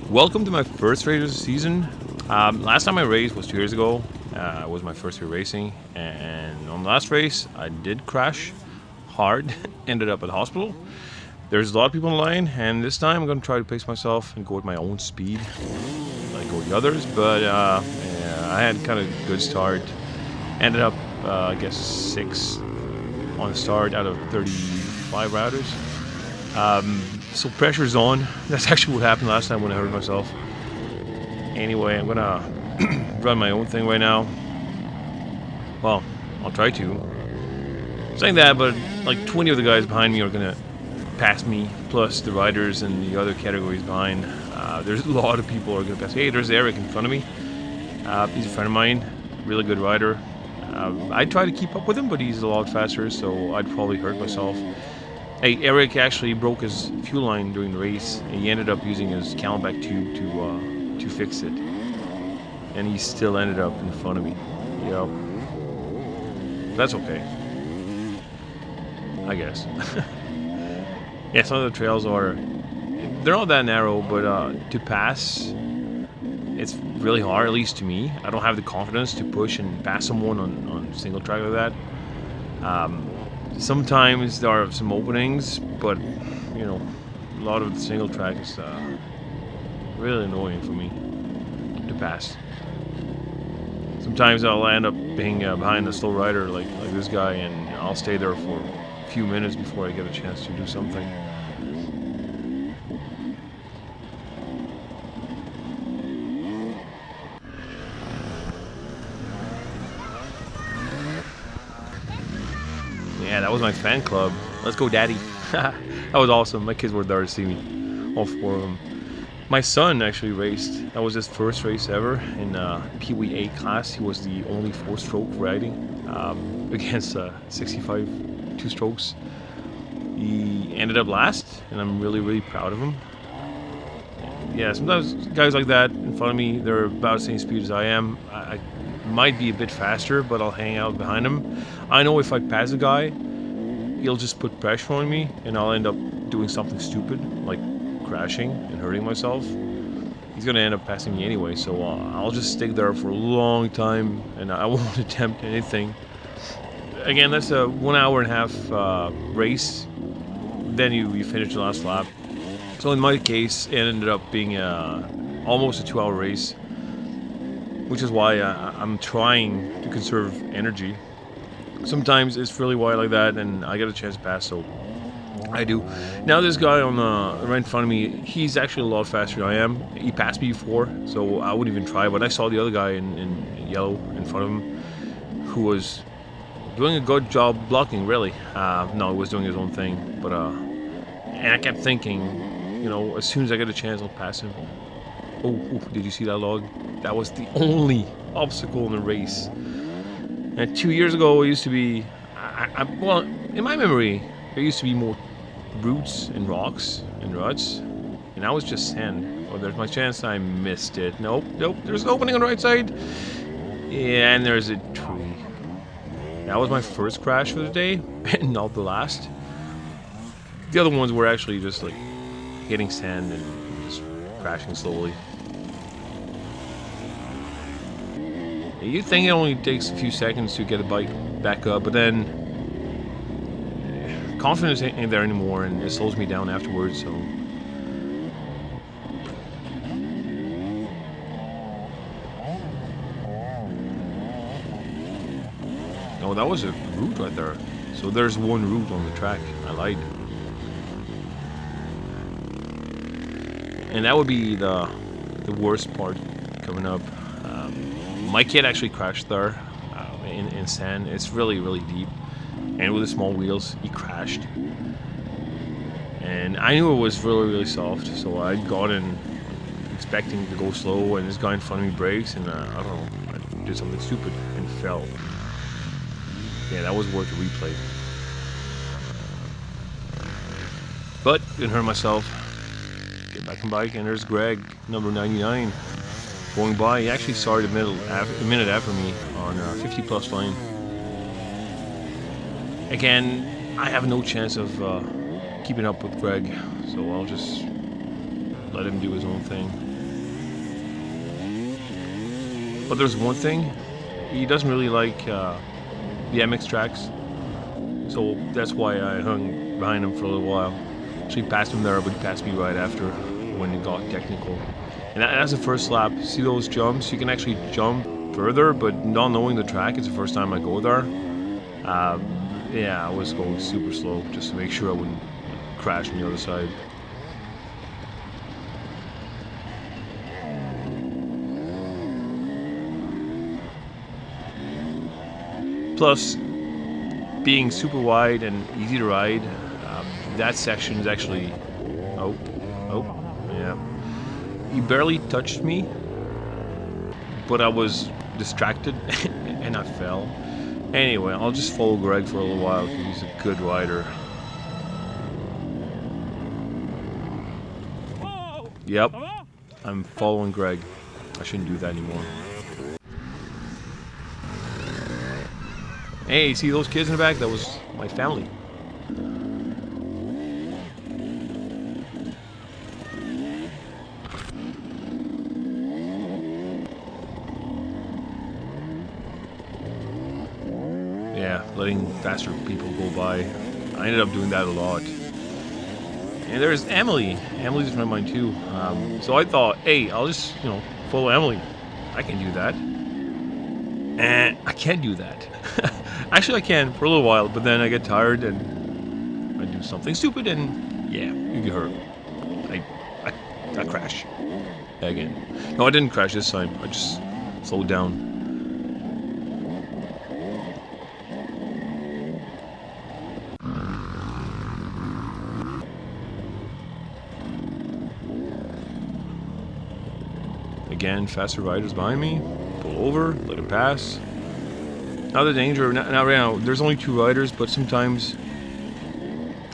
Welcome to my first race of the season. Last time I raced was 2 years ago. It was my first year racing, and on the last race, I did crash hard. Ended up at the hospital. There's a lot of people in line, and this time I'm going to try to pace myself and go at my own speed, like all the others. But yeah, I had kind of a good start. Ended up, I guess, 6 on the start out of 35 riders. So pressure's on. That's actually what happened last time when I hurt myself. Anyway, I'm gonna run my own thing right now. Well, I'll try to. Saying that, but like 20 of the guys behind me are gonna pass me, plus the riders and the other categories behind. There's a lot of people who are gonna pass me. Hey, there's Eric in front of me. He's a friend of mine, really good rider. I try to keep up with him, but he's a lot faster, so I'd probably hurt myself. Hey, Eric actually broke his fuel line during the race, and he ended up using his Camelback tube to fix it. And he still ended up in front of me. Yep. That's okay, I guess. Yeah, some of the trails they're not that narrow, but to pass, it's really hard, at least to me. I don't have the confidence to push and pass someone on single track like that. Sometimes there are some openings, but you know, a lot of the single track is really annoying for me to pass. Sometimes I'll end up being behind a slow rider like this guy, and I'll stay there for a few minutes before I get a chance to do something. Yeah, that was my fan club. Let's go, Daddy. That was awesome. My kids were there to see me. All 4 of them. My son actually raced. That was his first race ever in Pee Wee A class. He was the only 4-stroke riding against 65 2-strokes. He ended up last, and I'm really, really proud of him. Yeah, sometimes guys like that in front of me, they're about the same speed as I am. I might be a bit faster, but I'll hang out behind him. I know if I pass a guy, he'll just put pressure on me, and I'll end up doing something stupid, like crashing and hurting myself. He's gonna end up passing me anyway, so I'll just stick there for a long time, and I won't attempt anything. Again, that's a 1 hour and a half race. Then you finish the last lap. So in my case, it ended up being almost a 2-hour race, which is why I'm trying to conserve energy. Sometimes it's really wide like that, and I get a chance to pass, so I do. Now this guy on right in front of me, he's actually a lot faster than I am. He passed me before, so I wouldn't even try, but I saw the other guy in yellow in front of him, who was doing a good job blocking, really. No, he was doing his own thing, but and I kept thinking, you know, as soon as I get a chance, I'll pass him. Oh, did you see that log? That was the only obstacle in the race. And 2 years ago, it used to be, well, in my memory, there used to be more roots and rocks and ruts, and now it's just sand. Oh, there's my chance. I missed it. Nope. There's an opening on the right side. Yeah, and there's a tree. That was my first crash for the day, and not the last. The other ones were actually just like hitting sand and just crashing slowly. You'd think it only takes a few seconds to get a bike back up, but then confidence ain't there anymore, and it slows me down afterwards, so. Oh, that was a route right there. So there's one route on the track. I lied. And that would be the worst part coming up. My kid actually crashed there in sand. It's really, really deep. And with the small wheels, he crashed. And I knew it was really, really soft, so I got in expecting to go slow, and this guy in front of me brakes, and I don't know, I did something stupid and fell. Yeah, that was worth a replay. But didn't hurt myself. Get back on bike, and there's Greg, number 99. Going by. He actually started a minute after me on 50 plus line. Again, I have no chance of keeping up with Greg, so I'll just let him do his own thing. But there's one thing, he doesn't really like the MX tracks, so that's why I hung behind him for a little while. So he passed him there, but he passed me right after when it got technical. And that's the first lap. See those jumps? You can actually jump further, but not knowing the track, it's the first time I go there. Yeah, I was going super slow just to make sure I wouldn't crash on the other side. Plus, being super wide and easy to ride, that section is actually, oh, yeah. He barely touched me, but I was distracted and I fell. Anyway, I'll just follow Greg for a little while because he's a good rider. Yep, I'm following Greg. I shouldn't do that anymore. Hey, see those kids in the back? That was my family. Yeah, letting faster people go by. I ended up doing that a lot. And there's Emily. Emily's a friend of mine too. So I thought, hey, I'll just, follow Emily. I can do that. And I can't do that. Actually, I can for a little while, but then I get tired and I do something stupid, and yeah, you get hurt. I crash again. No, I didn't crash this time. I just slowed down. Again, faster riders behind me. Pull over, let him pass. Now the danger, now right now, there's only 2 riders, but sometimes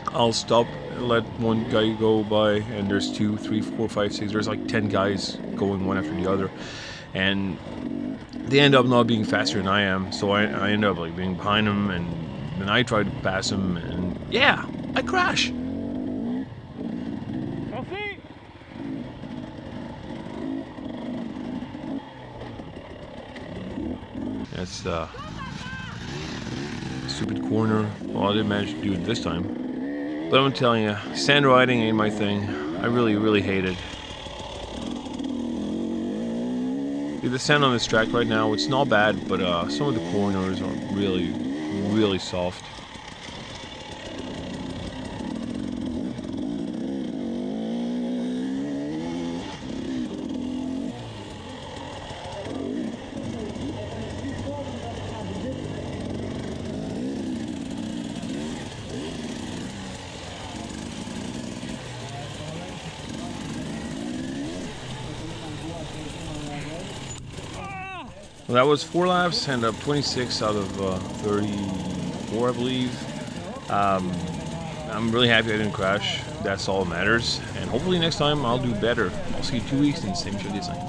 I'll stop and let one guy go by, and there's 2, 3, 4, 5, 6, there's like 10 guys going one after the other, and they end up not being faster than I am, so I end up like being behind them, and then I try to pass them, and yeah, I crash. That's the stupid corner. Well, I didn't manage to do it this time. But I'm telling you, sand riding ain't my thing. I really, really hate it. The sand on this track right now, it's not bad, but some of the corners are really, really soft. Well, that was 4 laps, ended up 26 out of 34, I believe. I'm really happy I didn't crash. That's all that matters. And hopefully next time I'll do better. I'll see you 2 weeks in the same show design.